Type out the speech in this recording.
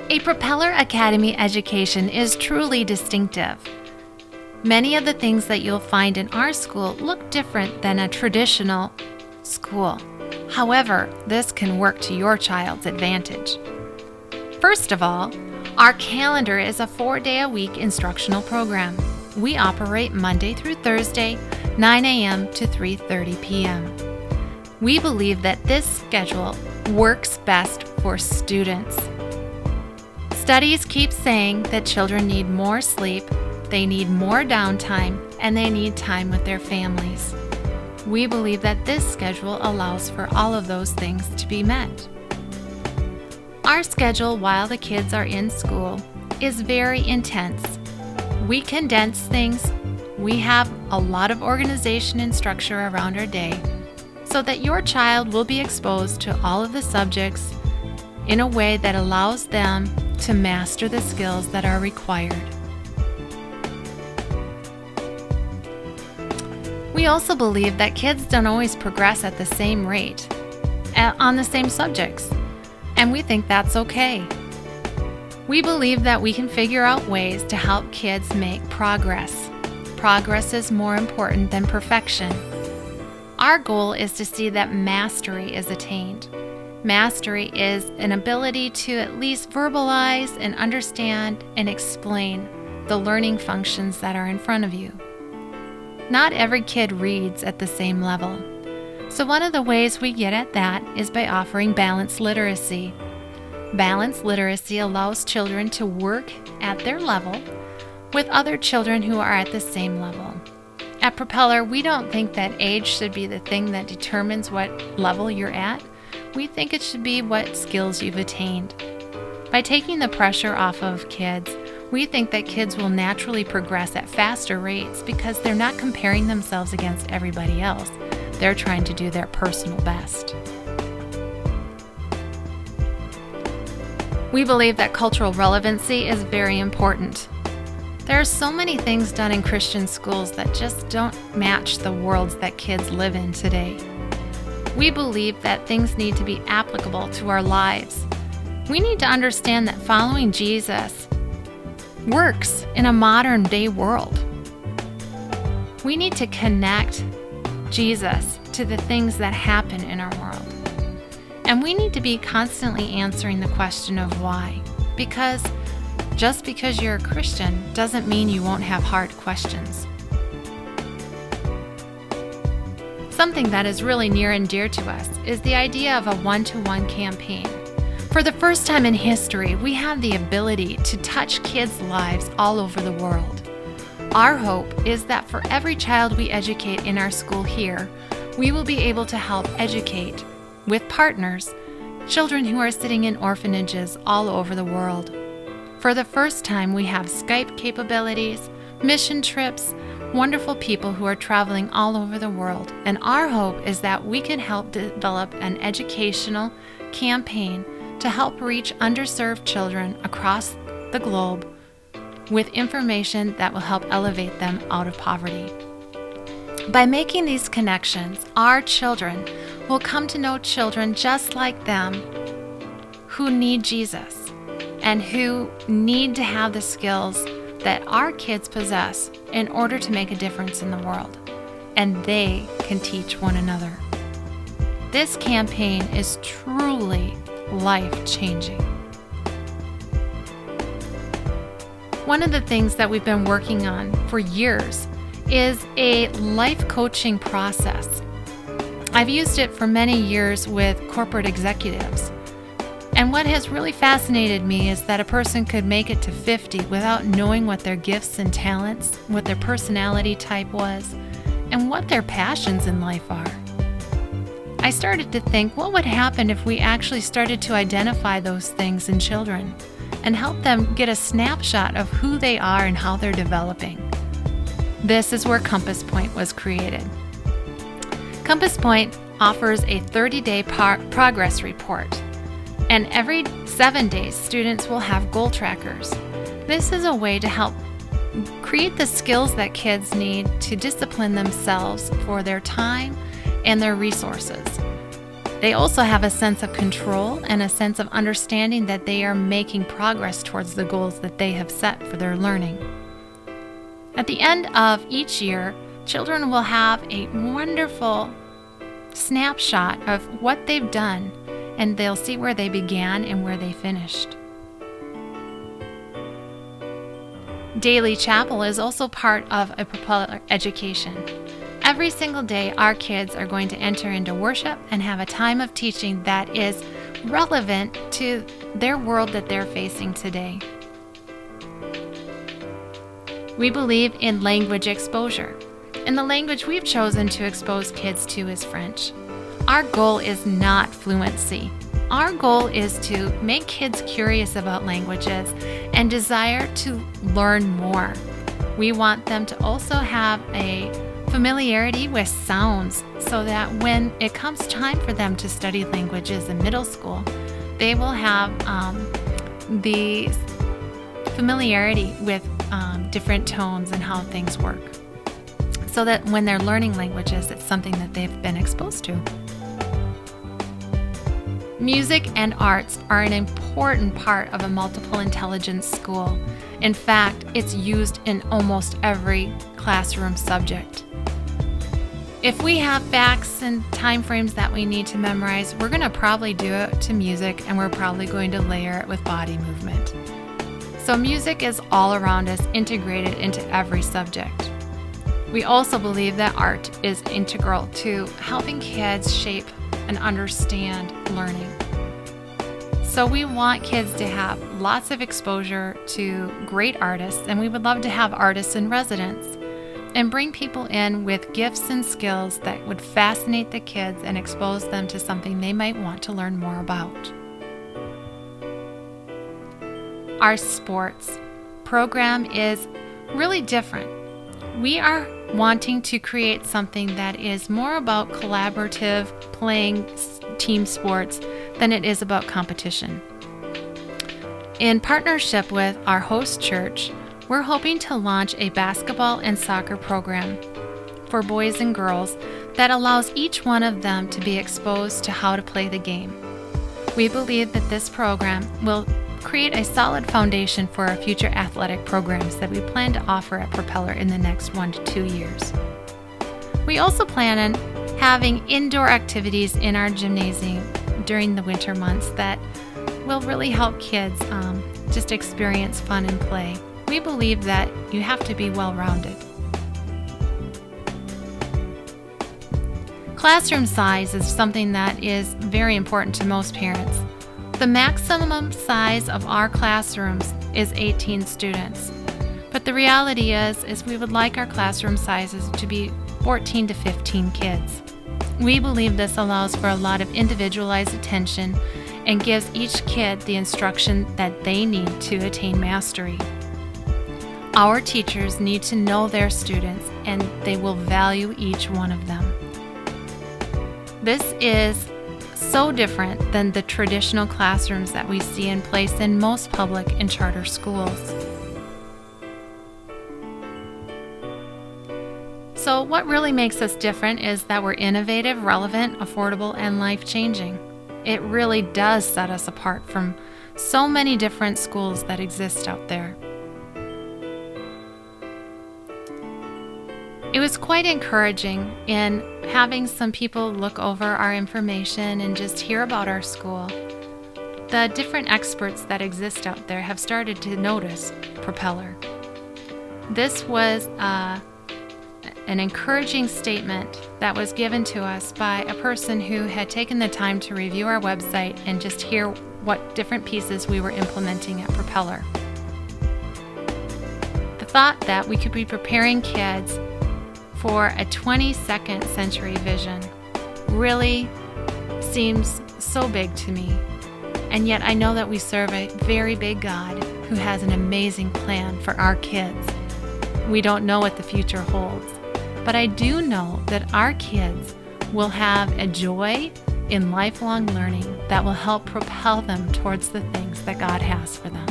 A Propeller Academy education is truly distinctive. Many of the things that you'll find in our school look different than a traditional school. However, this can work to your child's advantage. First of all, our calendar is a 4-day-a-week instructional program. We operate Monday through Thursday, 9 a.m. to 3:30 p.m. We believe that this schedule works best for students. Studies keep saying that children need more sleep, they need more downtime, and they need time with their families. We believe that this schedule allows for all of those things to be met. Our schedule while the kids are in school is very intense. We condense things. We have a lot of organization and structure around our day so that your child will be exposed to all of the subjects in a way that allows them to master the skills that are required. We also believe that kids don't always progress at the same rate on the same subjects, and we think that's okay. We believe that we can figure out ways to help kids make progress. Progress is more important than perfection. Our goal is to see that mastery is attained. Mastery is an ability to at least verbalize and understand and explain the learning functions that are in front of you. Not every kid reads at the same level. So one of the ways we get at that is by offering balanced literacy. Balanced literacy allows children to work at their level with other children who are at the same level. At Propeller, we don't think that age should be the thing that determines what level you're at. We think it should be what skills you've attained. By taking the pressure off of kids, we think that kids will naturally progress at faster rates because they're not comparing themselves against everybody else. They're trying to do their personal best. We believe that cultural relevancy is very important. There are so many things done in Christian schools that just don't match the worlds that kids live in today. We believe that things need to be applicable to our lives. We need to understand that following Jesus works in a modern day world. We need to connect Jesus to the things that happen in our world. And we need to be constantly answering the question of why. Because just because you're a Christian doesn't mean you won't have hard questions. Something that is really near and dear to us is the idea of a one-to-one campaign. For the first time in history, we have the ability to touch kids' lives all over the world. Our hope is that for every child we educate in our school here, we will be able to help educate, with partners, children who are sitting in orphanages all over the world. For the first time, we have Skype capabilities, mission trips, wonderful people who are traveling all over the world, and our hope is that we can help develop an educational campaign to help reach underserved children across the globe with information that will help elevate them out of poverty. By making these connections, our children will come to know children just like them who need Jesus and who need to have the skills that our kids possess in order to make a difference in the world, and they can teach one another. This campaign is truly life-changing. One of the things that we've been working on for years is a life coaching process. I've used it for many years with corporate executives. And what has really fascinated me is that a person could make it to 50 without knowing what their gifts and talents, what their personality type was, and what their passions in life are. I started to think, what would happen if we actually started to identify those things in children and help them get a snapshot of who they are and how they're developing? This is where Compass Point was created. Compass Point offers a 30-day progress report, and every 7 days, students will have goal trackers. This is a way to help create the skills that kids need to discipline themselves for their time and their resources. They also have a sense of control and a sense of understanding that they are making progress towards the goals that they have set for their learning. At the end of each year, children will have a wonderful snapshot of what they've done, and they'll see where they began and where they finished. Daily chapel is also part of a Propeller education. Every single day, our kids are going to enter into worship and have a time of teaching that is relevant to their world that they're facing today. We believe in language exposure, and the language we've chosen to expose kids to is French. Our goal is not fluency. Our goal is to make kids curious about languages and desire to learn more. We want them to also have a familiarity with sounds so that when it comes time for them to study languages in middle school, they will have the familiarity with different tones and how things work, so that when they're learning languages, it's something that they've been exposed to. Music and arts are an important part of a multiple intelligence school. In fact, it's used in almost every classroom subject. If we have facts and time frames that we need to memorize, we're going to probably do it to music, and we're probably going to layer it with body movement. So music is all around us, integrated into every subject. We also believe that art is integral to helping kids shape and understand learning. So we want kids to have lots of exposure to great artists, and we would love to have artists in residence and bring people in with gifts and skills that would fascinate the kids and expose them to something they might want to learn more about. Our sports program is really different. We are wanting to create something that is more about collaborative playing team sports than it is about competition. In partnership with our host church, we're hoping to launch a basketball and soccer program for boys and girls that allows each one of them to be exposed to how to play the game. We believe that this program will create a solid foundation for our future athletic programs that we plan to offer at Propeller in the next 1 to 2 years. We also plan on having indoor activities in our gymnasium during the winter months that will really help kids just experience fun and play. We believe that you have to be well-rounded. Classroom size is something that is very important to most parents. The maximum size of our classrooms is 18 students. But the reality is we would like our classroom sizes to be 14 to 15 kids. We believe this allows for a lot of individualized attention and gives each kid the instruction that they need to attain mastery. Our teachers need to know their students, and they will value each one of them. This is so different than the traditional classrooms that we see in place in most public and charter schools. So what really makes us different is that we're innovative, relevant, affordable, and life-changing. It really does set us apart from so many different schools that exist out there. It was quite encouraging in having some people look over our information and just hear about our school. The different experts that exist out there have started to notice Propeller. This was an encouraging statement that was given to us by a person who had taken the time to review our website and just hear what different pieces we were implementing at Propeller. The thought that we could be preparing kids for a 22nd century vision really seems so big to me. And yet I know that we serve a very big God who has an amazing plan for our kids. We don't know what the future holds, but I do know that our kids will have a joy in lifelong learning that will help propel them towards the things that God has for them.